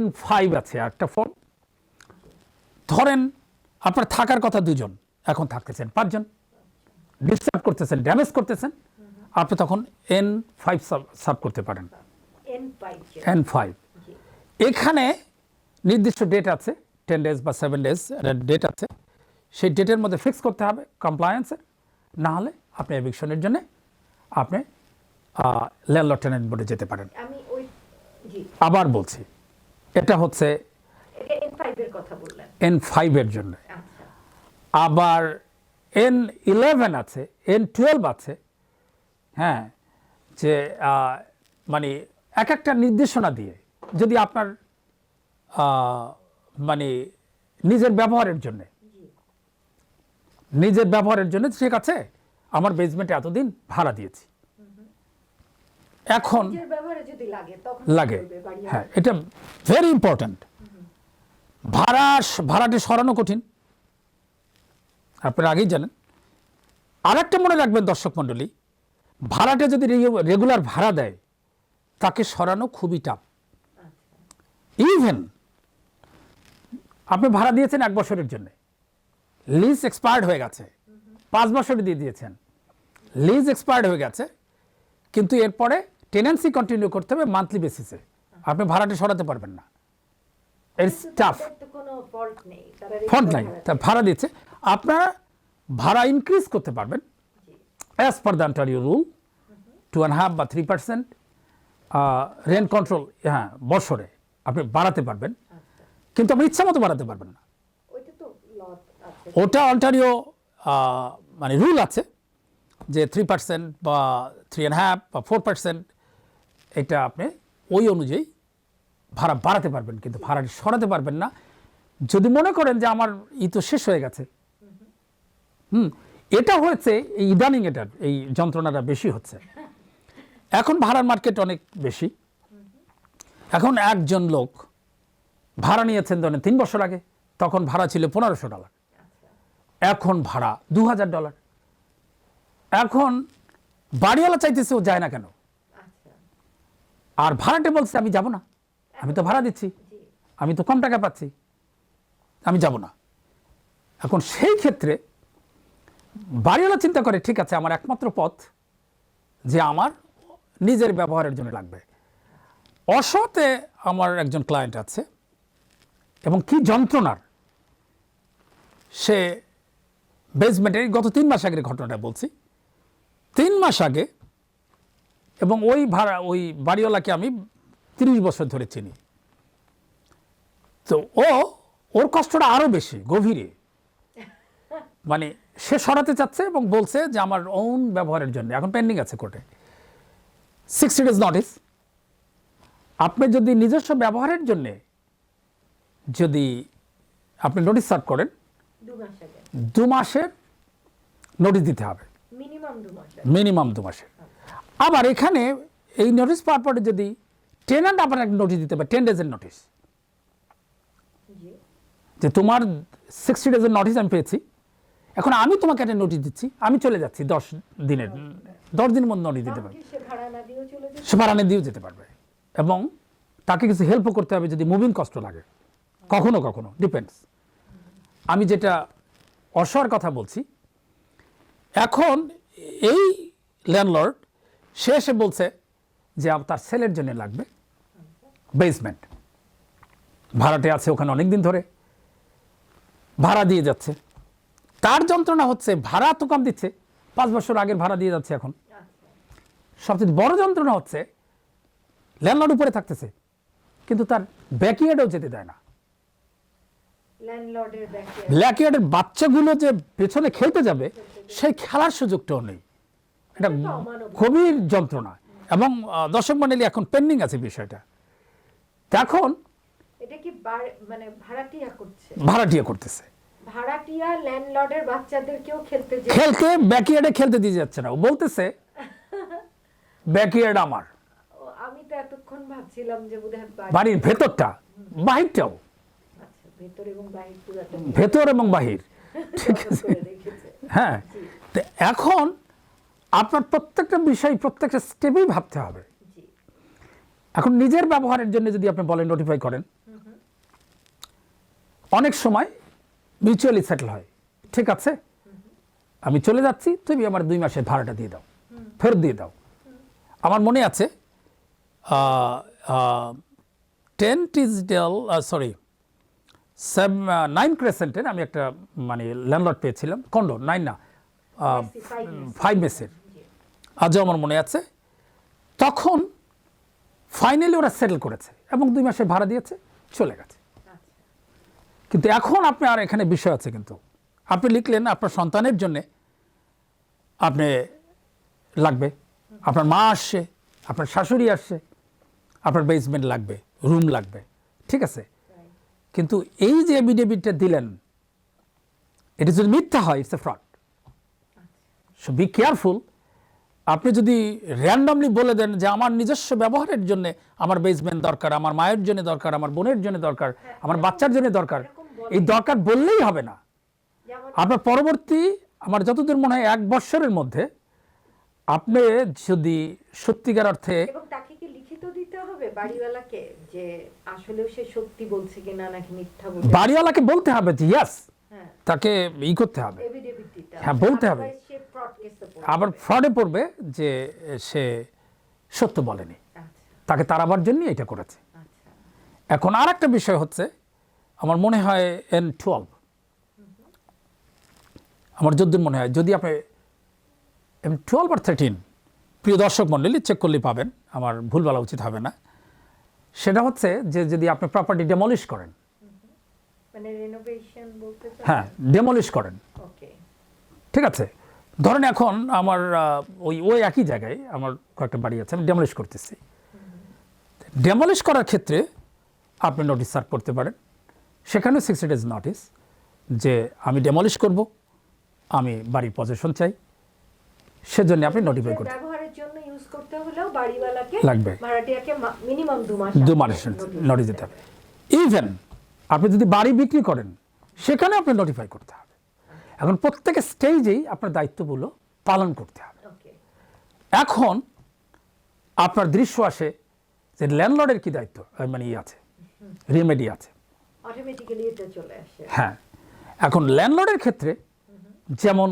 N5 আছে একটা form. ধরেন আপনার থাকার কথা 2 জন, এখন থাকতেছেন 5 জন, ডিস্টার্ব করতেছেন, ড্যামেজ করতেছেন, আপনি তখন N5 সাব করতে পারেন। N5 এখানে নির্দিষ্ট ডেট আছে, 10 ডেজ বা 7 ডেজ ডেট আছে, সেই ডেটের মধ্যে ফিক্স করতে হবে কমপ্লায়েন্সে, না হলে আপনি এভিকশনের জন্য আপনি ল্যান্ডলর্ড টেনেন্ট বোর্ডে যেতে পারেন। আবার বলছি, এটা হচ্ছে N5 এর জন্য। আবার N11 আছে, N12 আছে, হ্যাঁ, যে মানে এক একটা নির্দেশনা দিয়ে যদি আপনার মানে নিজের ব্যবহারের জন্য ঠিক আছে, আমার বেসমেন্টে এতদিন ভাড়া দিয়েছি, এখন লাগে, হ্যাঁ, এটা ভেরি ইম্পর্ট্যান্ট। ভাড়াটি সরানো কঠিন, আপনারা আগেই জানেন। আর একটা মনে রাখবেন দর্শক মণ্ডলী, ভাড়াটা যদি রেগুলার ভাড়া দেয় তাকে সরানো খুবই টাফ। ইভেন আপনি ভাড়া দিয়েছেন 1 বছরের জন্য, লিজ এক্সপায়ার্ড হয়ে গেছে, 5 বছরে দিয়ে দিয়েছেন, লিজ এক্সপায়ার্ড হয়ে গেছে, কিন্তু এরপরে টেনেন্সি কন্টিনিউ করতে হবে মান্থলি বেসিসে, আপনি ভাড়াটা সরাতে পারবেন না। ইটস টাফ, ফল্ট নাই, তা ভাড়া দিচ্ছে, আপনারা ভাড়া ইনক্রিজ করতে পারবেন as per the Ontario rule, 2.5 বা 3% রেন্ট কন্ট্রোল, হ্যাঁ, বছরে আপনি বাড়াতে পারবেন, কিন্তু আপনি ইচ্ছা মতো বাড়াতে পারবেন না। ওটা অন্টারিও মানে রুল আছে যে 3% বা 3.5 বা 4%, এটা আপনি ওই অনুযায়ী ভাড়া বাড়াতে পারবেন, কিন্তু ভাড়াটি সরাতে পারবেন না যদি মনে করেন যে আমার তো শেষ হয়ে গেছে। এটা হয়েছে এই ইদানিং, এটার এই যন্ত্রণাটা বেশি হচ্ছে। এখন ভাড়ার মার্কেট অনেক বেশি। এখন একজন লোক ভাড়া নিয়েছেন ধরেন 3 বছর আগে, তখন ভাড়া ছিল $1500, এখন ভাড়া $2000। এখন বাড়িওয়ালা চাইতেছে ও যায় না কেন, আর ভাড়াটে বলছে আমি যাব না, আমি তো ভাড়া দিচ্ছি, আমি তো কম টাকা পাচ্ছি, আমি যাব না। এখন সেই ক্ষেত্রে বাড়িওয়ালা চিন্তা করে ঠিক আছে, আমার একমাত্র পথ যে আমার নিজের ব্যবহারের জন্য লাগবে। অসতে আমার একজন ক্লায়েন্ট আছে, এবং কি যন্ত্রণার, সে বেসমেন্টের গত 3 মাস আগের ঘটনাটা বলছি, 3 মাস আগে, এবং ওই বাড়িওয়ালাকে আমি 30 বছর ধরে চিনি, তো ওর কষ্টটা আরো বেশি গভীরে, মানে সে সরাতে চাচ্ছে এবং বলছে যে আমার ওন ব্যবহারের জন্য, এখন পেন্ডিং আছে কোর্টে 60 ডেজ নোটিস। আপনি যদি নিজস্ব ব্যবহারের জন্য যদি আপনি নোটিস সার্ভ করেন, 2 মাসের নোটিস দিতে হবে, মিনিমাম 2 মাসের। আবার এখানে এই নোটিস পাওয়ার পরে যদি টেনান্ট আপনার নোটিস দিতে পারে 10 ডেজের নোটিস, যে তোমার 60 ডেজের নোটিস আমি পেয়েছি, এখন আমি তোমাকে একটা নোটিস দিচ্ছি, আমি চলে যাচ্ছি 10 দিনের মধ্যে নোটিস দিতে পারবে, সে ভাড়া দিয়েও যেতে পারবে, এবং তাকে কিছু হেল্পও করতে হবে যদি মুভিং কষ্ট লাগে, কখনো কখনো ডিপেন্ডস। আমি যেটা অসহার কথা বলছি, এখন এই ল্যান্ডলর্ড সে এসে বলছে যে তার ছেলের জন্য লাগবে বেসমেন্ট, ভাড়াটে আছে ওখানে অনেক দিন ধরে, ভাড়া দিয়ে যাচ্ছে, তার যন্ত্রণা হচ্ছে ভাড়া তো কম দিচ্ছে, 5 বছর আগের ভাড়া দিয়ে যাচ্ছে। এখন সবচেয়ে বড় যন্ত্রণা হচ্ছে ল্যান্ডলর্ড উপরে থাকতেছে, কিন্তু তার ব্যাকইয়ার্ডেও যেতে দেয় না। ব্যাকইয়ার্ডের বাচ্চাগুলো যে পেছনে খেলতে যাবে, সেই খেলার সুযোগটাও নেই। এটা গভীর যন্ত্রণা, এবং দর্শক মণ্ডলী এখন পেন্ডিং আছে বিষয়টা। এখন এটা কি মানে ভাড়াটিয়া করতেছে, ভাড়াটিয়া ল্যান্ডলর্ডের বাচ্চাদেরকেও খেলতে ব্যাকইয়ার্ডে খেলতে দিয়ে যাচ্ছে না, ও বলতেছে ব্যাকইয়ার্ড আমার। আমি তো এতক্ষণ ভাবছিলাম যে বোধহয় বাড়ির ভেতরটা, বাহিরটাও, ভেতর এবং বাহির, ঠিক আছে, হ্যাঁ। তো এখন আপনার প্রত্যেকটা বিষয়, প্রত্যেকটা স্টেপেই ভাবতে হবে। এখন নিজের ব্যবহারের জন্য যদি আপনি বলেন নোটিফাই করেন, অনেক সময় মিউচুয়ালি সেটেল হয়, ঠিক আছে আমি চলে যাচ্ছি, তুমি আমার 2 মাসের ভাড়াটা দিয়ে দাও, ফেরত দিয়ে দাও। আমার মনে আছে 10 টিসডেল সরি 9 ক্রেসেন্টের আমি একটা মানে ল্যান্ডলর্ড পেয়েছিলাম, কন্ডো 9 না 5 মেসের, আজও আমার মনে আছে। তখন ফাইনালি ওরা সেটেল করেছে এবং 2 মাসের ভাড়া দিয়েছে, চলে গেছে। কিন্তু এখন আপনি আর এখানে বিষয় আছে, কিন্তু আপনি লিখলেন আপনার সন্তানের জন্যে আপনি লাগবে, আপনার মা আসছে, আপনার শাশুড়ি আসছে, আপনার বেসমেন্ট লাগবে, রুম লাগবে, ঠিক আছে। কিন্তু এই যে এফিডেভিটটা দিলেন, এটা যদি মিথ্যা হয়, it's a fraud. So be careful. আপনি যদি র্যান্ডমলি বলে দেন যে আমার নিজস্ব ব্যবহারের জন্য আমার বেসমেন্ট দরকার, আমার মায়ের জন্য দরকার, আমার বোনের জন্য দরকার, আমার বাচ্চার জন্য দরকার, এই দরকার বললেই হবে না। আপনার পরবর্তী, আমার যতদূর মনে হয় 1 বছরের মধ্যে আপনি যদি সত্যিকার অর্থে, এবং তাকে কি লিখিত দিতে হবে বাড়িওয়ালাকে যে আসলেও সে সত্যি বলছে কিনা নাকি মিথ্যা বলছে? বাড়িওয়ালাকে বলতে হবে যে ইয়াস, হ্যাঁ, তাকে করতে হবে, এফিডেভিট দিতে হবে। হ্যাঁ বলতে হবে। Otherwise সে fraud case এ পড়বে। আবার ফ্রডে পড়বে যে সে সত্য বলেনি, আচ্ছা, তাকে তাড়াবার জন্য এটা করেছে। আচ্ছা। এখন আর একটা বিষয় হচ্ছে, আমার মনে হয় N12, আমার যদ্দূর মনে হয়, যদি আপনি M12 আর 13, প্রিয় দর্শক মণ্ডলী চেক করলে পাবেন, আমার ভুল বলা উচিত হবে না। সেটা হচ্ছে যে যদি আপনি প্রপার্টি ডেমলিশ করেন, মানে রিনোভেশন বলতে চান? হ্যাঁ ডেমলিশ করেন, ওকে, ঠিক আছে। ধরেন এখন আমার ওই একই জায়গায় আমার কয়েকটা বাড়ি আছে, আমি ডেমলিশ করতেছি। ডেমলিশ করার ক্ষেত্রে আপনি নোটিশ সার্ভ করতে পারেন, সেখানে 60 days নোটিস যে আমি ডেমলিশ করব, আমি বাড়ির পজিশন চাই, সেজন্য আপনি নোটিফাই করতে ব্যবহারের জন্য ইউজ করতে হলেও বাড়িওয়ালাকে লাগবে, ভাড়াটিয়াকে মিনিমাম 2 মাস 2 মাসের নোটিস দিতে হবে। ইভেন আপনি যদি বাড়ি বিক্রি করেন, সেখানে আপনি নোটিফাই করতে হবে। এখন প্রত্যেক স্টেজেই আপনার দায়িত্বগুলো পালন করতে হবে। ওকে, এখন আপনার দৃশ্য আসে যে ল্যান্ডলর্ডের কি দায়িত্ব, মানে আছে, রিমেডি আছে, অটোমেটিক্যালি এটা চলে আসে। হ্যাঁ। এখন ল্যান্ডলর্ডের ক্ষেত্রে যেমন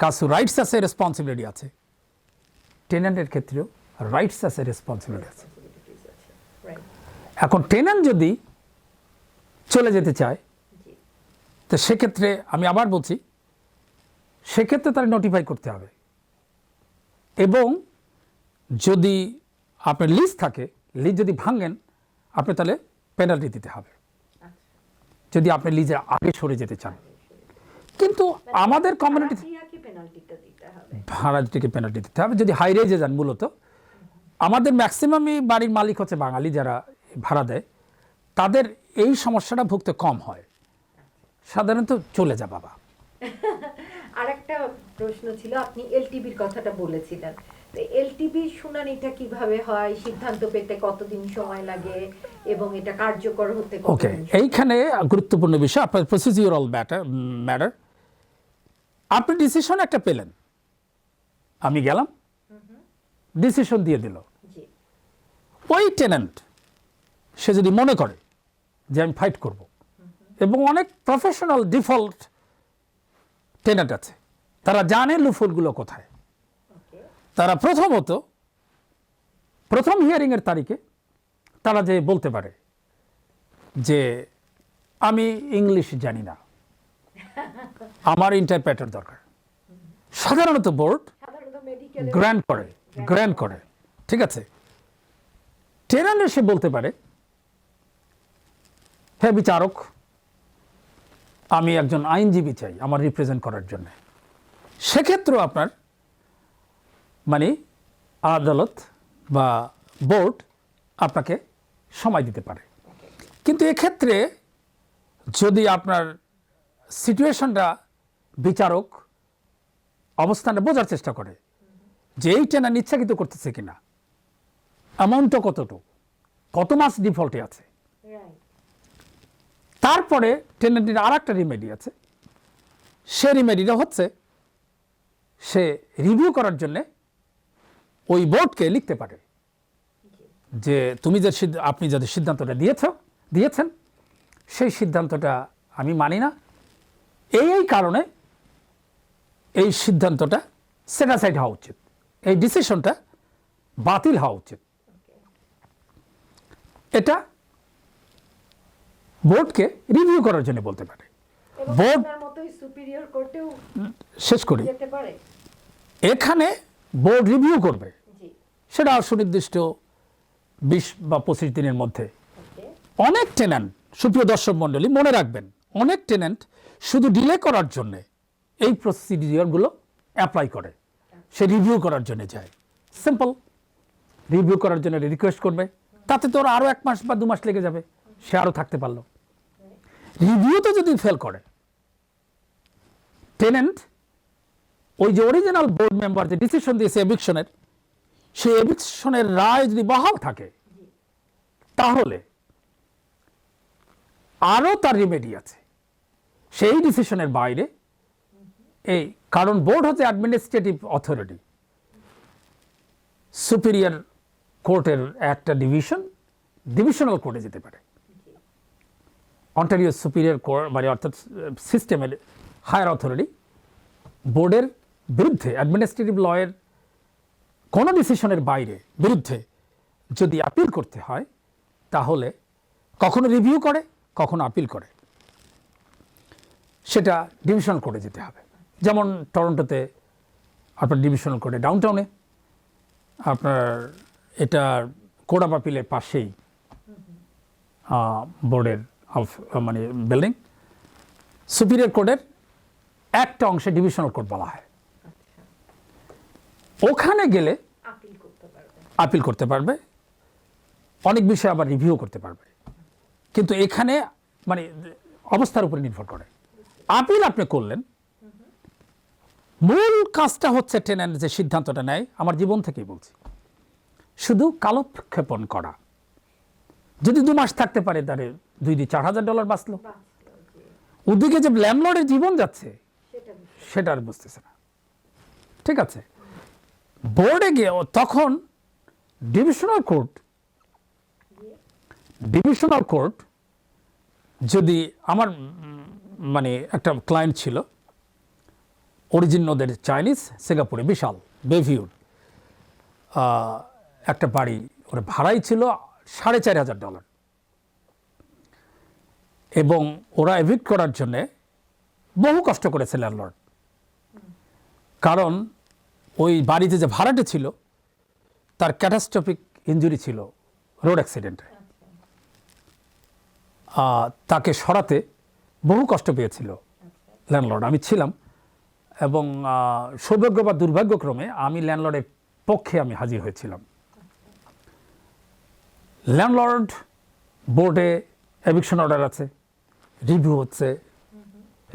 কাছু রাইটস আছে, রেসপন্সিবিলিটি আছে, টেন্যান্টের ক্ষেত্রেও রাইটস আছে, রেসপন্সিবিলিটি আছে। রাইট, এখন টেন্যান্ট যদি চলে যেতে চায়, জি, তো সেক্ষেত্রে আমি আবার বলছি, সেক্ষেত্রে তার নোটিফাই করতে হবে। এবং যদি আপনার লিজ থাকে, লিজ যদি ভাঙেন, আপনি তাহলে পেনাল্টি দিতে হবে, যদি আপনি লিজের আগে সরে যেতে চান। কিন্তু আমাদের কমিউনিটি ভাড়াটিয়াকে পেনাল্টিটা দিতে হবে। ভাড়াটিকে পেনাল্টি দিতে হবে যদি হাই রেজে যান। মূলত আমাদের ম্যাক্সিমামই বাড়ির মালিক হচ্ছে বাঙালি, যারা ভাড়া দেয়, তাদের এই সমস্যাটা ভুগতে কম হয়, সাধারণত চলে যা বাবা। আরেকটা প্রশ্ন ছিল, আপনি এলটিবির কথাটা বলেছিলেন, তো এলটিবির শুনানিটা কিভাবে হয়, সিদ্ধান্ত পেতে কতদিন সময় লাগে এবং এটা কার্যকর হতে ওকে, কতদিন সময়? এইখানে গুরুত্বপূর্ণ বিষয় আপনার প্রসিডিউরাল ম্যাটার। আপনি ডিসিশন একটা পেলেন, আমি গেলাম, ডিসিশন দিয়ে দিল, জি, ওই টেন্যান্ট সে যদি মনে করে যে আমি ফাইট করব, এবং অনেক প্রফেশনাল ডিফল্ট টেন্যান্ট আছে, তারা জানে লুফুলগুলো কোথায়। ওকে, তারা প্রথম হিয়ারিংয়ের তারিখে তারা যে বলতে পারে যে আমি ইংলিশ জানি না, আমার ইন্টারপ্রেটার দরকার। সাধারণত বোর্ড সাধারণত মেডিকেল গ্র্যান্ট করে, ঠিক আছে। টেন্যান্ট এসে বলতে পারে, হ্যাঁ বিচারক, আমি একজন আইনজীবী চাই আমার রিপ্রেজেন্ট করার জন্য। সেক্ষেত্রেও আপনার মানে আদালত বা বোর্ড আপনাকে সময় দিতে পারে। কিন্তু এক্ষেত্রে যদি আপনার সিচুয়েশনটা বিচারক অবস্থানটা বোঝার চেষ্টা করে যে এই টেন্যান্ট ইচ্ছাকৃত করতেছে কিনা, অ্যামাউন্টটা কতটুকু, কত মাস ডিফল্টে আছে, রাইট, তারপরে টেন্যান্টের আর একটা রিমেডি আছে। সে রিমেডিটা হচ্ছে সে রিভিউ করার জন্যে ওই বোর্ডকে লিখতে পারে যে আপনি যদি সিদ্ধান্তটা দিয়েছেন সেই সিদ্ধান্তটা আমি মানি না, এই কারণে এই সিদ্ধান্তটা সেটাসাইড হওয়া উচিত, এই ডিসিশনটা বাতিল হওয়া উচিত। এটা বোর্ডকে রিভিউ করার জন্য বলতে পারে। বোর্ড সুপিরিয়র কোর্টেও শেষ করি, যেতে পারে। এখানে বোর্ড রিভিউ করবে, জি, সেটা সুনির্দিষ্ট 20 বা 25 দিনের মধ্যে। অনেক টেন্যান্ট, সুপ্রিয় দর্শক মণ্ডলী মনে রাখবেন, অনেক টেন্যান্ট শুধু ডিলে করার জন্যে এই প্রসিডিওরগুলো অ্যাপ্লাই করে, সে রিভিউ করার জন্য যায়। সিম্পল, রিভিউ করার জন্য রিকোয়েস্ট করবে, তাতে তো আরও 1 মাস বা 2 মাস লেগে যাবে, সে আরও থাকতে পারলো। রিভিউতে যদি ফেল করে টেন্যান্ট, ওই যে অরিজিনাল বোর্ড মেম্বার যে ডিসিশন দিয়েছে এভিকশনের, সেই এভিকশনের রায় যদি বহাল থাকে তাহলে আরও তার রিমেডি আছে সেই ডিসিশনের বাইরে। কারণ বোর্ড হচ্ছে অ্যাডমিনিস্ট্রেটিভ অথরিটি, সুপিরিয়র কোর্টের একটা ডিভিশনাল কোর্টে যেতে পারে। অন্টারিও সুপিরিয়র কোর্ট মানে অর্থাৎ সিস্টেমের হায়ার অথরিটি বোর্ডের বিরুদ্ধে অ্যাডমিনিস্ট্রেটিভ লয়ের কোনো ডিসিশনের বিরুদ্ধে যদি আপিল করতে হয় তাহলে কখনো রিভিউ করে, কখনো আপিল করে, সেটা ডিভিশনাল কোর্টে যেতে হবে। যেমন টরন্টোতে আপনার ডিভিশনাল কোর্টে, ডাউনটাউনে আপনার এটা কোর্ট অফ আপিলের পাশেই বোর্ডের মানে বিল্ডিং, সুপিরিয়র কোর্টের একটা অংশে ডিভিশনাল কোর্ট বলা হয়। ওখানে গেলে আপিল করতে পারবে, অনেক বিষয় আবার রিভিউ করতে পারবে। কিন্তু এখানে মানে অবস্থার উপরে নির্ভর করে। আপিল আপনি করলেন, মূল কাজটা হচ্ছে টেন্যান্ট যে সিদ্ধান্তটা নেয়, আমার জীবন থেকেই বলছি, শুধু কালক্ষেপণ করা। যদি 2 মাস থাকতে পারে তাহলে $2,000-4,000 বাঁচলো। ওদিকে যে ল্যান্ডলর্ডের জীবন যাচ্ছে সেটা আর বুঝতেছে না। ঠিক আছে, বোর্ডে গিয়ে তখন ডিভিশনাল কোর্ট যদি আমার মানে একটা ক্লায়েন্ট ছিল অরিজিন ওদের চাইনিজ, সিঙ্গাপুরে বিশাল বেভিউর একটা বাড়ি, ওর ভাড়াই ছিল $4,500 এবং ওরা এভিক্ট করার জন্যে বহু কষ্ট করেছে ল্যান্ডলর্ড। কারণ ওই বাড়িতে যে ভাড়াটে ছিল তার ক্যাটাস্ট্রফিক ইনজুরি ছিল রোড অ্যাক্সিডেন্টে, তাকে সরাতে বহু কষ্ট পেয়েছিল ল্যান্ডলর্ড। আমি ছিলাম এবং সৌভাগ্য বা দুর্ভাগ্যক্রমে আমি ল্যান্ডলর্ডের পক্ষে আমি হাজির হয়েছিলাম। ল্যান্ডলর্ড বোর্ডে এভিকশন অর্ডার আছে, রিভিউ হচ্ছে,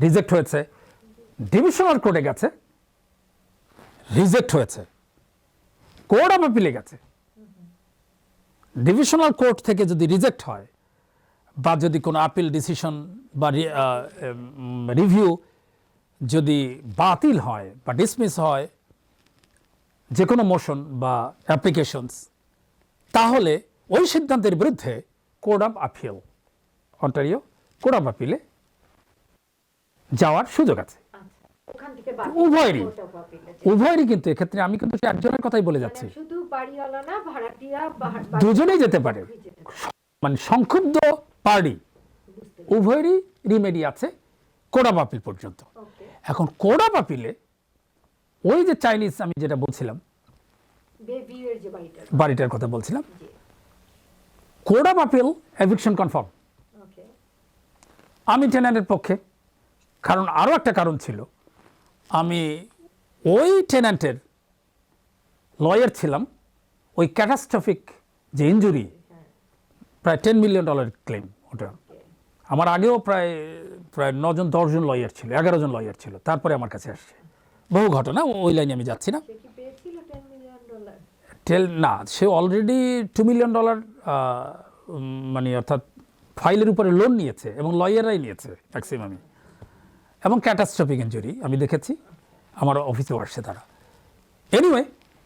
রিজেক্ট হয়েছে, ডিভিশনাল কোর্টে গেছে, রিজেক্ট হয়েছে, কোর্ট অফ আপিলে গেছে। ডিভিশনাল কোর্ট থেকে যদি রিজেক্ট হয় বা যদি কোনো আপিল ডিসিশন বা রিভিউ যদি বাতিল হয় বা ডিসমিস হয়, যে কোনো মোশন বা অ্যাপ্লিকেশনস, তাহলে ওই সিদ্ধান্তের বিরুদ্ধে court of appeal, Ontario court of আপিলে যাওয়ার সুযোগ আছে। উভয়েরই কিন্তু এক্ষেত্রে আমি কিন্তু একজনের কথাই বলে যাচ্ছি, দুজনেই যেতে পারে, মানে সংক্ষুব্ধ পার্টি উভয়েরই রিমেডি আছে কোর্ট অফ আপিল পর্যন্ত। এখন কোর্ট অফ আপিলে ওই যে চাইনিজ আমি যেটা বলছিলাম, বাড়িটার কথা বলছিলাম, court of appeal eviction confirm. আমি টেন্যান্টের পক্ষে, কারণ আরও একটা কারণ ছিল, আমি ওই টেন্যান্টের লয়ার ছিলাম। ওই ক্যাটাস্ট্রফিক যে ইনজুরি, প্রায় $10 মিলিয়ন ক্লেম, ওটা আমার আগেও প্রায় 9-10 জন লয়ার ছিল, 11 জন লয়ার ছিল, তারপরে আমার কাছে আসছে। বহু ঘটনা, ওই লাইনে আমি যাচ্ছি না। না, সে অলরেডি $2 মিলিয়ন মানে অর্থাৎ ফাইলের উপরে লোন নিয়েছে এবং লয়াররাই নিয়েছে ম্যাক্সিমামই, এবং ক্যাটাস্ট্রফিক ইনজুরি আমি দেখেছি, আমার অফিসেও আসছে তারা। এনিওয়ে,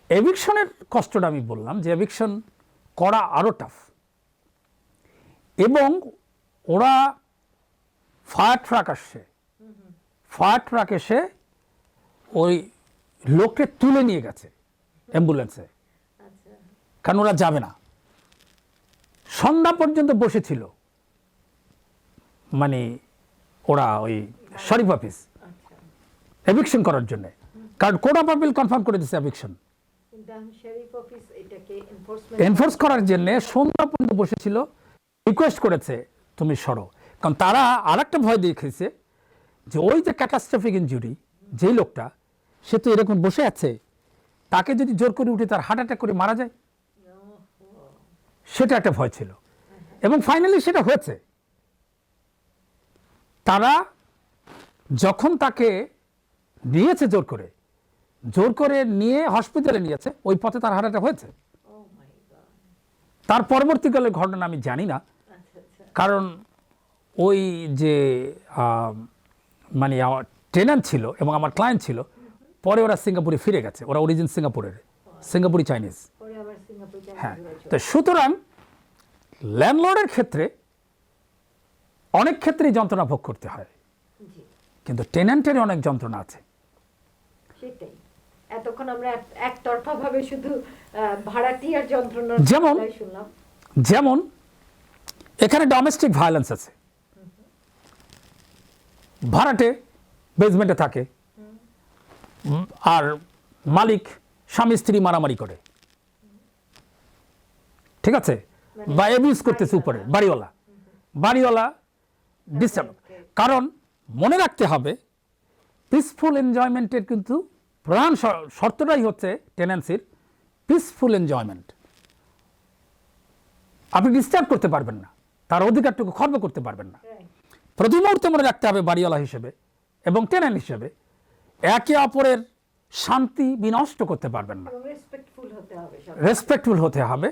এভিকশনের কষ্টটা আমি বললাম যে এভিকশন করা আরও টাফ। এবং ওরা ফায়ার ট্রাক আসছে, ফায়ার ট্রাক এসে ওই লোককে তুলে নিয়ে গেছে অ্যাম্বুলেন্সে, আচ্ছা কারণ ওরা যাবে না। সন্ধ্যা পর্যন্ত বসেছিল মানে ওরা ওই শরীফ অফিস আচ্ছা এভিকশন করার জন্য, কারণ কোর্ট অফ আপিল কনফার্ম করে দিচ্ছে এভিকশন। কিন্তু শরীফ অফিস এটাকে এনফোর্স করার জন্য সন্ধ্যা পর্যন্ত বসেছিল, রিকোয়েস্ট করেছে তুমি সরো। কারণ তারা আর একটা ভয় দেখিয়েছে যে ওই যে ক্যাটাস্ট্রফিক ইনজুরি যেই লোকটা, সে তো এরকম বসে আছে, তাকে যদি জোর করে উঠে তার হার্ট অ্যাটাক করে মারা যায়, সেটা একটা ভয় ছিল। এবং ফাইনালি সেটা হয়েছে। তারা যখন তাকে নিয়েছে জোর করে নিয়ে হসপিটালে নিয়েছে, ওই পথে তার হার্ট অ্যাটাক হয়েছে। ও মাই গড। তার পরবর্তীকালে ঘটনা আমি জানি না, আচ্ছা আচ্ছা কারণ ওই যে মানে আমার টেনান্ট ছিল এবং আমার ক্লায়েন্ট ছিল, পরে ওরা সিঙ্গাপুরে ফিরে গেছে, ওরা অরিজিন সিঙ্গাপুরের, সিঙ্গাপুরি চাইনিজ। পরে আবার সিঙ্গাপুর হ্যাঁ, যাওয়া তো সুতরাং ল্যান্ডলর্ডের ক্ষেত্রে অনেক ক্ষেত্রেই যন্ত্রণা ভোগ করতে হয়, জি কিন্তু টেন্যান্টের অনেক যন্ত্রণা আছে। সেটাই। এতক্ষণ আমরা একতরফা ভাবে শুধু ভাড়াটিয়ার যন্ত্রণার যেমন- কথাই শুনলাম। যেমন এখানে ডোমেস্টিক ভায়োলেন্স আছে, ভাড়াটে বেসমেন্টে থাকে, আর মালিক স্বামী স্ত্রী মারামারি করে, ঠিক আছে, বা অ্যাবিউজ করতেছে উপরে বাড়িওয়ালা ডিস্টার্ব। কারণ মনে রাখতে হবে পিসফুল এনজয়মেন্টের কিন্তু প্রধান শর্তটাই হচ্ছে টেনেন্সির পিসফুল এনজয়মেন্ট। আপনি ডিস্টার্ব করতে পারবেন না, তার অধিকারটুকু খর্ব করতে পারবেন না। Right. প্রতি মুহূর্তে মনে রাখতে হবে বাড়িওয়ালা হিসেবে এবং টেনেন্ট হিসেবে একে অপরের শান্তি বিনষ্ট করতে পারবেন না। এবং রেসপেক্টফুল হতে হবে সব। রেসপেক্টফুল হতে হবে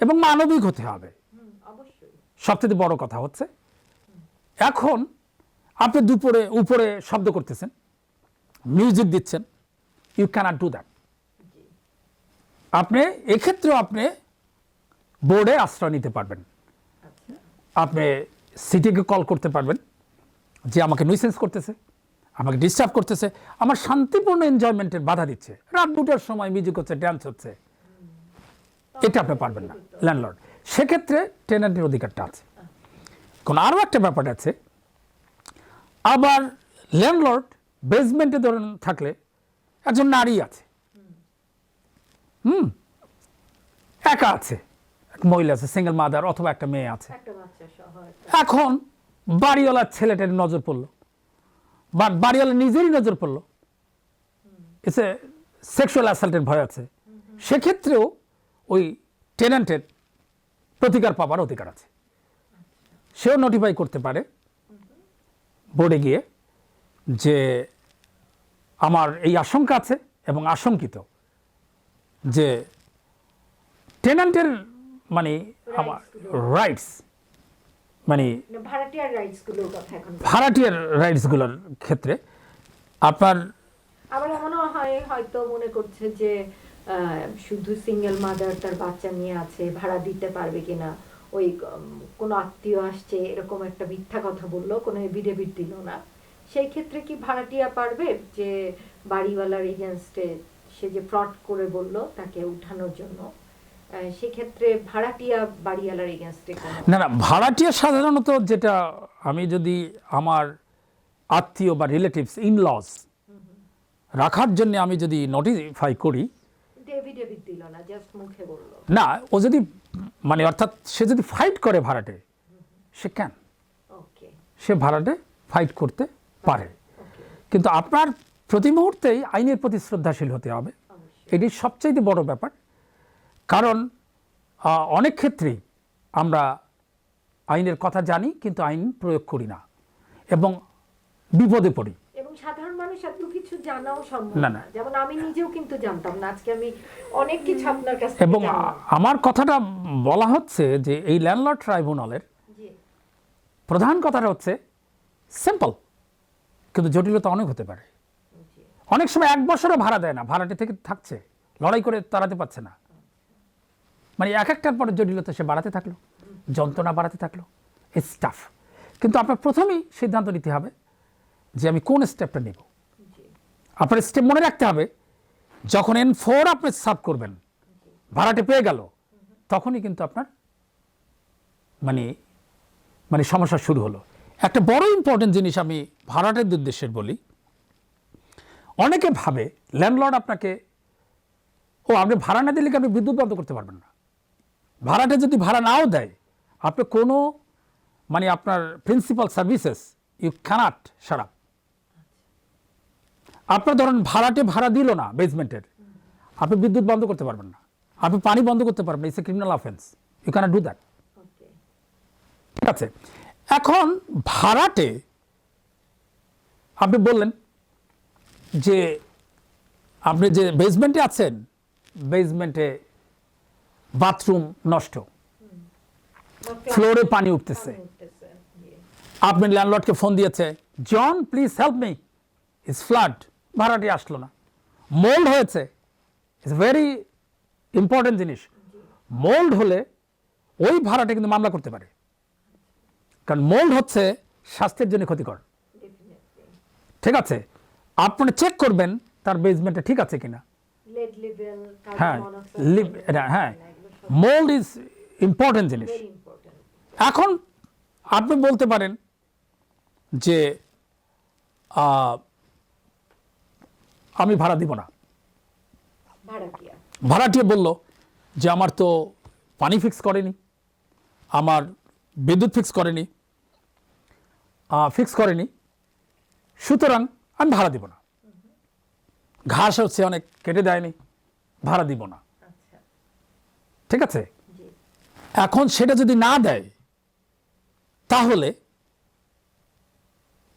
এবং মানবিক হতে হবে। অবশ্যই। সবথেকে বড় কথা হচ্ছে, এখন আপনি উপরে শব্দ করতেছেন, মিউজিক দিচ্ছেন, ইউ ক্যানট ডু দ্যাট। আপনি এক্ষেত্রেও আপনি বোর্ডে আশ্রয় নিতে পারবেন, আচ্ছা আপনি সিটিকে কল করতে পারবেন যে আমাকে নিউসেন্স করতেছে, আমাকে ডিস্টার্ব করতেছে, আমার শান্তিপূর্ণ এনজয়মেন্টের বাধা দিচ্ছে, রাত 2টার সময় মিউজিক হচ্ছে, ড্যান্স হচ্ছে, এটা আপনি পারবেন না ল্যান্ডলর্ড। সেক্ষেত্রে টেন্যান্টের অধিকারটা আছে। কোন আরও একটা ব্যাপার আছে, আবার ল্যান্ডলর্ড বেসমেন্টে ধরেন থাকলে একজন নারী আছে, একা আছে, এক মহিলা আছে, সিঙ্গেল মাদার অথবা একটা মেয়ে আছে। একটা বাচ্চা সহ একটা এখন বাড়িওয়ালার ছেলেটার নজর পড়লো বা বাড়িওয়ালা নিজেরই নজর পড়লো, এসে সেক্সুয়াল অ্যাসাল্টের ভয় আছে, সেক্ষেত্রেও ওই টেন্যান্টের প্রতিকার পাবার অধিকার আছে। সেও নোটিফাই করতে পারে বোর্ডে গিয়ে যে আমার এই আশঙ্কা আছে এবং আশঙ্কিত যে টেন্যান্টের মানে আমার রাইটস মানে না, ভাড়াটিয়ার রাইটস গুলোর কথা এখন। ভাড়াটিয়ার রাইটসগুলোর ক্ষেত্রে আপনার আবার এমনও হয় হয়তো মনে করছে যে শুধু সিঙ্গেল মাদার তার বাচ্চা নিয়ে আছে, ভাড়া দিতে পারবে কিনা, ওই কোনো আত্মীয় আসছে এরকম একটা মিথ্যা কথা বললো, কোনো এভিডেভিট দিল না, সেই ক্ষেত্রে কি ভাড়াটিয়া পারবে যে বাড়িওয়ালার এগেনস্টে সে যে ফ্রড করে বললো তাকে উঠানোর জন্য, সেক্ষেত্রে ভাড়াটিয়া বাড়িওয়ালার এগেনস্টে না ভাড়াটিয়া সাধারণত যেটা, আমি যদি আমার আত্মীয় বা রিলেটিভস ইনলস রাখার জন্য আমি যদি নোটিফাই করি, এভিডেভিট দিল না, জাস্ট মুখে বললো, না ও যদি মানে অর্থাৎ সে যদি ফাইট করে ভাড়াটে, সে কেন, ওকে সে ভাড়াটে ফাইট করতে পারে। ওকে কিন্তু আপনার প্রতি মুহূর্তেই আইনের প্রতি শ্রদ্ধাশীল হতে হবে, অবশ্যই। এটি সবচাইতে বড় ব্যাপার। কারণ অনেক ক্ষেত্রেই আমরা আইনের কথা জানি কিন্তু আইন প্রয়োগ করি না এবং বিপদে পড়ি। এবং সাধারণ মানুষ এত কিছু জানাও সম্ভব না, না, না। যেমন আমি নিজেও কিন্তু জানতাম না, আজকে আমি অনেক কিছু আপনার কাছ থেকে এবং জানলাম। আমার কথাটা বলা হচ্ছে যে এই ল্যান্ডলর্ড ট্রাইব্যুনালের জি প্রধান কথাটা হচ্ছে সিম্পল, কিন্তু জটিলতা অনেক হতে পারে। জি অনেক সময় 1 বছরও ভাড়া দেয় না, ভাড়াটে থেকে থাকছে, লড়াই করে তাড়াতে পারছে না, মানে এক একটার পরে জটিলতা সে বাড়াতে থাকলো, যন্ত্রণা বাড়াতে থাকলো, ইটস টাফ। কিন্তু আপনার প্রথমেই সিদ্ধান্ত নিতে হবে যে আমি কোন স্টেপটা নেব। আপনার স্টেপ মনে রাখতে হবে, যখন N4 আপনি সার্ভ করবেন, ভাড়াটে পেয়ে গেল, তখনই কিন্তু আপনার মানে মানে সমস্যা শুরু হলো। একটা বড় ইম্পর্টেন্ট জিনিস আমি ভাড়াটের উদ্দেশ্যে বলি, অনেকে ভাবে ল্যান্ডলর্ড আপনাকে, আপনি ভাড়া না দিলে কি আপনি বিদ্যুৎ বন্ধ করতে পারবেন না। ভাড়াটে যদি ভাড়া নাও দেয়, আপনি কোনো মানে আপনার principal services you can't shut up. আপনার ধরেন ভাড়াটে ভাড়া দিল না বেসমেন্টের, আপনি বিদ্যুৎ বন্ধ করতে পারবেন না, আপনি পানি বন্ধ করতে পারবেন না, it's a criminal offence, you can't do that. ঠিক আছে, এখন ভাড়াটে আপনি বললেন যে আপনি যে বেসমেন্টে আছেন, বেসমেন্টে বাথরুম নষ্ট, ফ্লোরে পানি উঠতেছে, আপনি ল্যান্ডলর্ডকে ফোন দিয়েছে, John please help me, it's flood, ভাড়াটি আসলো না। মোল্ড হয়েছে, ইটস ভেরি ইম্পর্টেন্ট জিনিস। মোল্ড হলে ওই ভাড়াটা কিন্তু মামলা করতে পারে, কারণ মোল্ড হচ্ছে স্বাস্থ্যের জন্য ক্ষতিকর। ঠিক আছে, আপনি চেক করবেন তার বেসমেন্টে ঠিক আছে কিনা। হ্যাঁ, হ্যাঁ, মোল্ড ইজ ইম্পর্টেন্ট জিনিস। এখন আপনি বলতে পারেন যে আমি ভাড়া দিব না। ভাড়াটিয়া বলল যে আমার তো পানি ফিক্স করেনি, আমার বিদ্যুৎ ফিক্স করেনি, সুতরাং আমি ভাড়া দিব না। ঘাস হচ্ছে অনেক, কেটে দেয়নি, ভাড়া দিব না। ঠিক আছে, এখন সেটা যদি না দেয়, তাহলে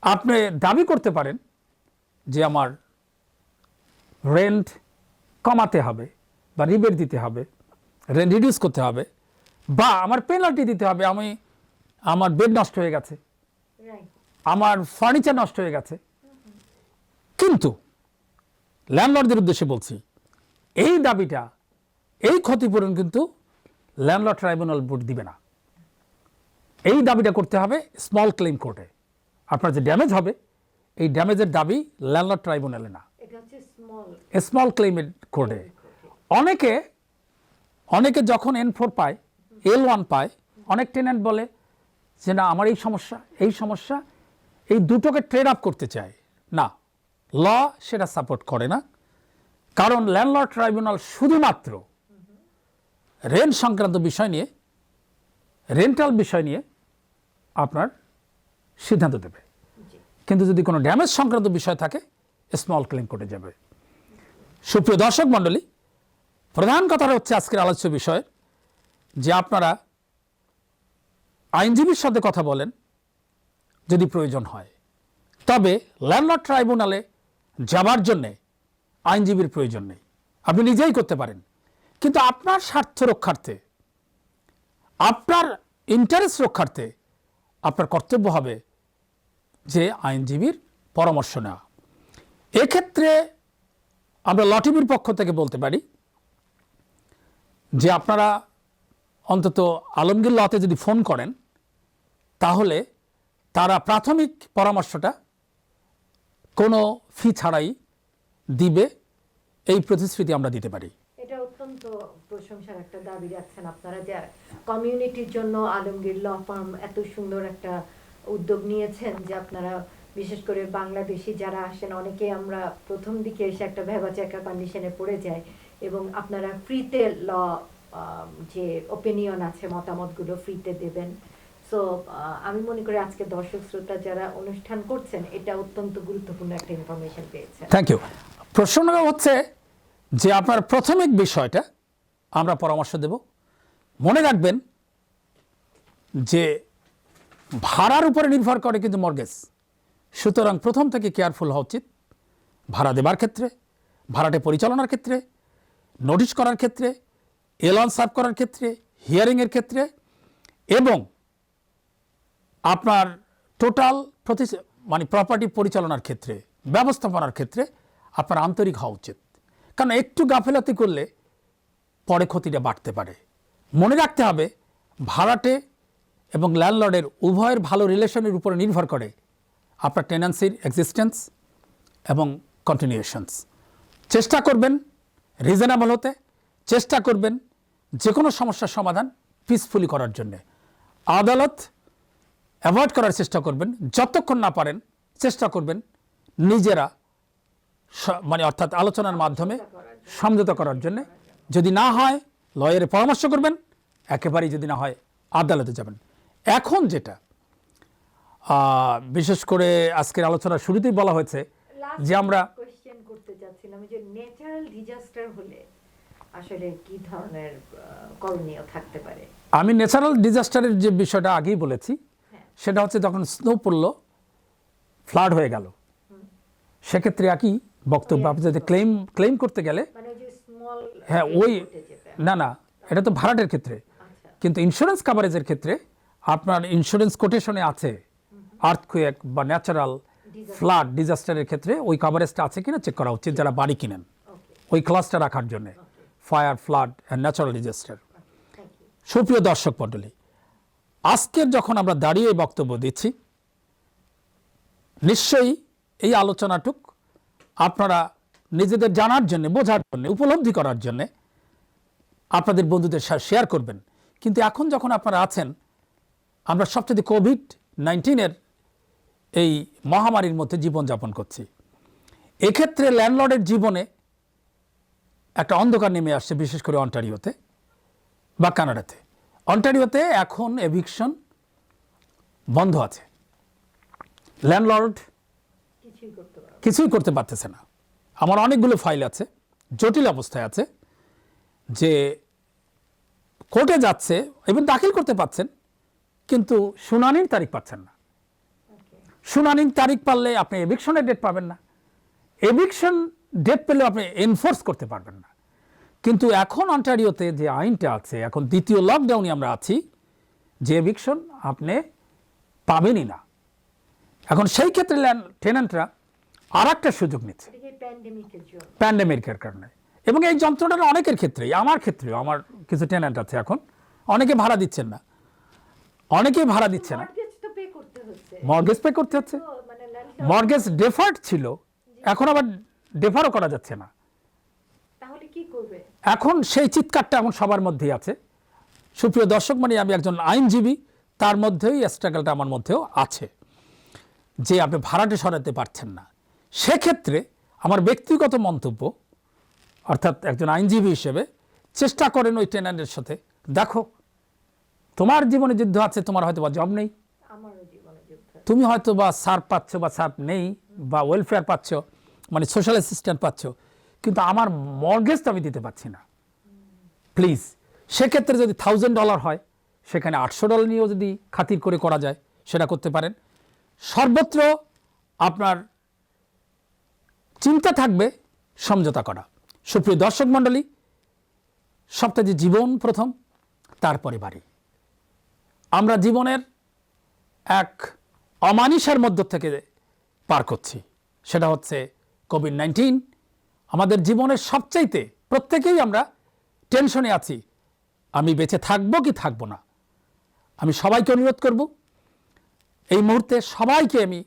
আপনি দাবি করতে পারেন যে আমার রেন্ট কমাতে হবে, বা রিবেট দিতে হবে, রেন্ট রিডিউস করতে হবে, বা আমার পেনাল্টি দিতে হবে। আমার বেড নষ্ট হয়ে গেছে, আমার ফার্নিচার নষ্ট হয়ে গেছে। কিন্তু ল্যান্ডলর্ডদের উদ্দেশ্যে বলছি, এই দাবিটা, এই ক্ষতিপূরণ কিন্তু ল্যান্ডলর্ড ট্রাইব্যুনাল বোর্ড দিবে না। এই দাবিটা করতে হবে স্মল ক্লেম কোর্টে। আপনার যে ড্যামেজ হবে, এই ড্যামেজের দাবি ল্যান্ডলর্ড ট্রাইব্যুনালে না, স্মল ক্লেমের কোর্টে। অনেকে যখন N4 পায়, L1 পায়, অনেক টেনেন্ট বলে যে না আমার এই সমস্যা, এই দুটোকে ট্রেড আপ করতে চায়। না, ল সেটা সাপোর্ট করে না, কারণ ল্যান্ডলর্ড ট্রাইব্যুনাল শুধুমাত্র রেন্ট সংক্রান্ত বিষয় নিয়ে, রেন্টাল বিষয় নিয়ে আপনার সিদ্ধান্ত দেবে। কিন্তু যদি কোনো ড্যামেজ সংক্রান্ত বিষয় থাকে, স্মল ক্লেম কোর্টে যাবে। সুপ্রিয় দর্শক মণ্ডলী, প্রধান কথাটা হচ্ছে আজকের আলোচ্য বিষয় যে আপনারা আইনজীবীর সাথে কথা বলেন যদি প্রয়োজন হয়, তবে ল্যান্ডলর্ড ট্রাইব্যুনালে যাবার জন্যে আইনজীবীর প্রয়োজন নেই, আপনি নিজেই করতে পারেন। কিন্তু আপনার স্বার্থ রক্ষার্থে, আপনার ইন্টারেস্ট রক্ষার্থে আপনার কর্তব্য হবে যে আইনজীবীর পরামর্শ নেওয়া। এক্ষেত্রে আমরা ল টিভির পক্ষ থেকে বলতে পারি যে আপনারা অন্তত আলমগীর লতে যদি ফোন করেন, তাহলে তারা প্রাথমিক পরামর্শটা কোনো ফি ছাড়াই দিবে, এই প্রতিশ্রুতি আমরা দিতে পারি। এটা অত্যন্ত প্রশংসার একটা দাবি রাখছেন আপনারা, যে কমিউনিটির জন্য আলমগীর ল ফার্ম এত সুন্দর একটা উদ্যোগ নিয়েছেন, যে আপনারা বিশেষ করে বাংলাদেশি যারা আসেন, অনেকে আমরা প্রথম দিকে এসে একটা ভেবাচাকা কন্ডিশনে পড়ে যাই, এবং আপনারা ফ্রিতে ল যে ওপিনিয়ন আছে, মতামতগুলো ফ্রিতে দেবেন। সো আমি মনে করি আজকে দর্শক শ্রোতা যারা অনুষ্ঠান করছেন, এটা অত্যন্ত গুরুত্বপূর্ণ একটা ইনফরমেশন পেয়েছেন। Thank you. প্রশ্ন হচ্ছে যে আপনার প্রাথমিক বিষয়টা আমরা পরামর্শ দেব। মনে রাখবেন যে ভাড়ার উপরে নির্ভর করে কিন্তু মর্গেজ, সুতরাং প্রথম থেকে কেয়ারফুল হওয়া উচিত ভাড়া দেবার ক্ষেত্রে, ভাড়াটে পরিচালনার ক্ষেত্রে, নোটিশ করার ক্ষেত্রে, এলন সার্ভ করার ক্ষেত্রে, হিয়ারিংয়ের ক্ষেত্রে, এবং আপনার টোটাল মানে প্রপার্টি পরিচালনার ক্ষেত্রে, ব্যবস্থাপনার ক্ষেত্রে আপনার আন্তরিক হওয়া উচিত। কারণ একটু গাফেলাতি করলে পরে ক্ষতিটা বাড়তে পারে। মনে রাখতে হবে ভাড়াটে এবং ল্যান্ডলর্ডের উভয়ের ভালো রিলেশনের উপরে নির্ভর করে আপনার টেন্যান্সির এক্সিস্টেন্স এবং কন্টিনিউশনস। চেষ্টা করবেন রিজনেবল হতে, চেষ্টা করবেন যে কোনো সমস্যার সমাধান পিসফুলি করার জন্যে। আদালত অ্যাভয়েড করার চেষ্টা করবেন, যতক্ষণ না পারেন চেষ্টা করবেন নিজেরা মানে অর্থাৎ আলোচনার মাধ্যমে সমঝোতা করার জন্য। যদি না হয় লয়ারের পরামর্শ করবেন, একেবারেই যদি না হয় আদালতে যাবেন। এখন যেটা বিশেষ করে আজকের আলোচনার শুরুতেই বলা হয়েছে যে আমরা কোশ্চেন করতে যাচ্ছিলাম যে ন্যাচারাল ডিজাস্টার হলে আসলে কি ধরনের করণীয় থাকতে পারে। আমি ন্যাচারাল ডিজাস্টারের যে বিষয়টা আগেই বলেছি, সেটা হচ্ছে যখন স্নো পড়লো, ফ্লাড হয়ে গেল, সেক্ষেত্রে একই বক্তব্য। আপনি যদি ক্লেম করতে গেলে হ্যাঁ ওই না এটা তো ভাড়াটের ক্ষেত্রে, কিন্তু ইন্স্যুরেন্স কাভারেজের ক্ষেত্রে আপনার ইন্স্যুরেন্স কোটেশনে আছে আর্থকুয়েক বা ন্যাচারাল ফ্লাড ডিজাস্টারের ক্ষেত্রে ওই কাভারেজটা আছে কিনা চেক করা উচিত যারা বাড়ি কিনেন, ওই ক্লাসটা রাখার জন্য, fire, flood and natural disaster. সুপ্রিয় দর্শক মণ্ডলী, আজকের যখন আমরা দাঁড়িয়ে বক্তব্য দিচ্ছি, নিশ্চয়ই এই আলোচনাটুক আপনারা নিজেদের জানার জন্য, বোঝার জন্য, উপলব্ধি করার জন্য আপনাদের বন্ধুদের সাথে শেয়ার করবেন। কিন্তু এখন যখন আপনারা আছেন, আমরা সবচেয়ে কোভিড-19 এই মহামারীর মধ্যে জীবনযাপন করছি। এক্ষেত্রে ল্যান্ডলর্ডের জীবনে একটা অন্ধকার নেমে আসছে, বিশেষ করে অন্টারিওতে বা কানাডাতে। অন্টারিওতে এখন এভিকশন বন্ধ আছে, ল্যান্ডলর্ড কিছুই করতে পারতেছে না। আমার অনেকগুলো ফাইল আছে, জটিল অবস্থায় আছে, যে কোর্টে যাচ্ছে এবং দাখিল করতে পারছেন, কিন্তু শুনানির তারিখ পাচ্ছেন না। শুনানির তারিখ পারলে আপনি এভিকশনের ডেট পাবেন না, এভিকশন ডেট পেলে আপনি এনফোর্স করতে পারবেন না। কিন্তু এখন অন্টারিওতে যে আইনটা আছে, এখন দ্বিতীয় লকডাউনে আমরা আছি, যে এভিকশন আপনি পাবেনই না। এখন সেই ক্ষেত্রে টেন্যান্টরা আর একটা সুযোগ নিচ্ছে প্যান্ডেমিকের কারণে। এবং এই যন্ত্রণাটা অনেকের ক্ষেত্রেই, আমার ক্ষেত্রেও, আমার কিছু টেন্যান্ট আছে এখন, অনেকে ভাড়া দিচ্ছেন না, অনেকেই ভাড়া দিচ্ছে না, মর্গেজ পে করতে হচ্ছে। মর্গেজ ডেফার্ড ছিল, এখন আবার ডেফারও করা যাচ্ছে না। তাহলে কি করবে? এখন সেই চিৎকারটা এখন সবার মধ্যেই আছে। সুপ্রিয় দর্শক, মানে আমি একজন আইনজীবী, তার মধ্যেই স্ট্রাগলটা আমার মধ্যেও আছে, যে আপনি ভাড়াটে সরাতে পারছেন না। সেক্ষেত্রে আমার ব্যক্তিগত মন্তব্য, অর্থাৎ একজন আইনজীবী হিসেবে, চেষ্টা করেন ওই টেন্যান্টের সাথে, দেখো তোমার জীবনে যুদ্ধ আছে, তোমার হয়তো বা জব নেই, তুমি হয়তো বা সার্ভ পাচ্ছ বা সার্ভ নেই, বা ওয়েলফেয়ার পাচ্ছ, মানে সোশ্যাল অ্যাসিস্ট্যান্ট পাচ্ছ, কিন্তু আমার মর্গেজটা আমি দিতে পারছি না, প্লিজ। সেক্ষেত্রে যদি $1000 হয়, সেখানে $800 নিয়েও যদি খাতির করে করা যায়, সেটা করতে পারেন। সর্বত্র আপনার চিন্তা থাকবে সমঝোতা করা। সুপ্রিয় দর্শক মণ্ডলী, সবটা যে জীবন প্রথম, তারপরে বাড়ি। আমরা জীবনের এক অমানিসার মধ্য থেকে পার করছি, সেটা হচ্ছে কোভিড-19। আমাদের জীবনের সবচাইতে প্রত্যেকেই আমরা টেনশনে আছি, আমি বেঁচে থাকবো কি থাকবো না। আমি সবাইকে অনুরোধ করব, এই মুহূর্তে সবাইকে আমি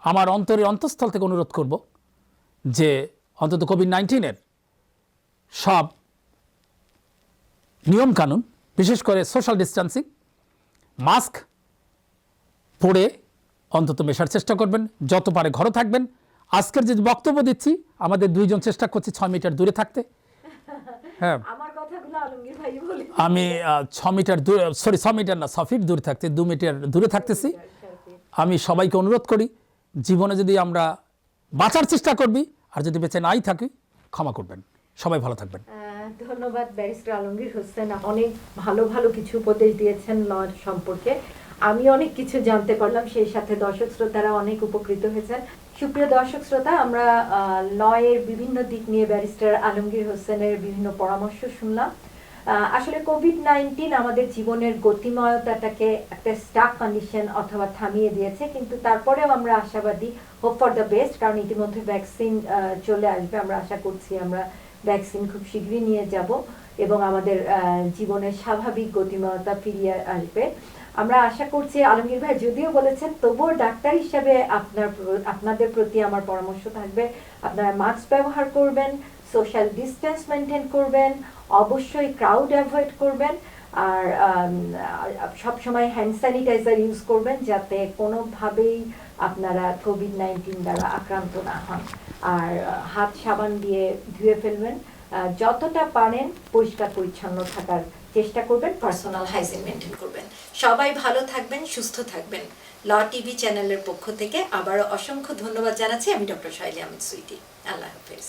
আমার অন্তরের অন্তঃস্থল থেকে অনুরোধ করব, যে অন্তত কোভিড-19 সব নিয়মকানুন, বিশেষ করে সোশ্যাল ডিস্টেন্সিং, মাস্ক পরে অন্তত মেশার চেষ্টা করবেন, যত পারে ঘরে থাকবেন। আজকের যে বক্তব্য দিচ্ছি, আমাদের দুইজন চেষ্টা করছি 6 মিটার দূরে থাকতে। হ্যাঁ, আমি 6 মিটার দূরে, 6 মিটার না, 6 ফিট দূরে থাকতে, 2 মিটার দূরে থাকতেছি। আমি সবাইকে অনুরোধ করি, জীবনে যদি আমরা বাঁচার চেষ্টা করবি, আর যদি বেঁচে নাই থাকি, ক্ষমা করবেন। সবাই ভালো থাকবেন। ধন্যবাদ ব্যারিস্টার আলমগীর হোসেন, অনেক ভালো ভালো কিছু উপদেশ দিয়েছেন ল সম্পর্কে। আমি অনেক কিছু জানতে পারলাম, সেই সাথে দর্শক শ্রোতারা অনেক উপকৃত হয়েছেন। সুপ্রিয় দর্শক শ্রোতা, আমরা লয়ের বিভিন্ন দিক নিয়ে ব্যারিস্টার আলমগীর হোসেনের বিভিন্ন পরামর্শ শুনলাম। আসলে কোভিড-19 আমাদের জীবনের গতিময়তাটাকে একটা স্টাক কন্ডিশন অথবা থামিয়ে দিয়েছে, কিন্তু তারপরেও আমরা আশাবাদী, হোপ ফর দ্য বেস্ট, কারণ ইতিমধ্যে ভ্যাকসিন চলে আসবে। আমরা আশা করছি আমরা ভ্যাকসিন খুব শীঘ্রই নিয়ে যাব। এবং আমাদের জীবনের স্বাভাবিক গতিময়তা ফিরিয়ে আসবে। আমরা আশা করছি, আলমগীর ভাই যদিও বলেছেন, তবুও ডাক্তার হিসেবে আপনাদের প্রতি আমার পরামর্শ থাকবে, আপনারা মাস্ক ব্যবহার করবেন, সোশ্যাল ডিস্টেন্স মেনটেন করবেন, অবশ্যই ক্রাউড অ্যাভয়েড করবেন, আর সবসময় হ্যান্ড স্যানিটাইজার ইউজ করবেন যাতে কোনোভাবেই আপনারা কোভিড-19 দ্বারা আক্রান্ত না হন। আর হাত সাবান দিয়ে ধুয়ে ফেলবেন, যতটা পারেন পরিষ্কার পরিচ্ছন্ন থাকার চেষ্টা করবেন, পার্সোনাল হাইজিন মেনটেন করবেন। সবাই ভালো থাকবেন, সুস্থ থাকবেন। ল টিভি চ্যানেলের পক্ষ থেকে আবারও অসংখ্য ধন্যবাদ জানাচ্ছি। আমি ডক্টর শাইলী আহমেদ সুইটি। আল্লাহ হাফেজ।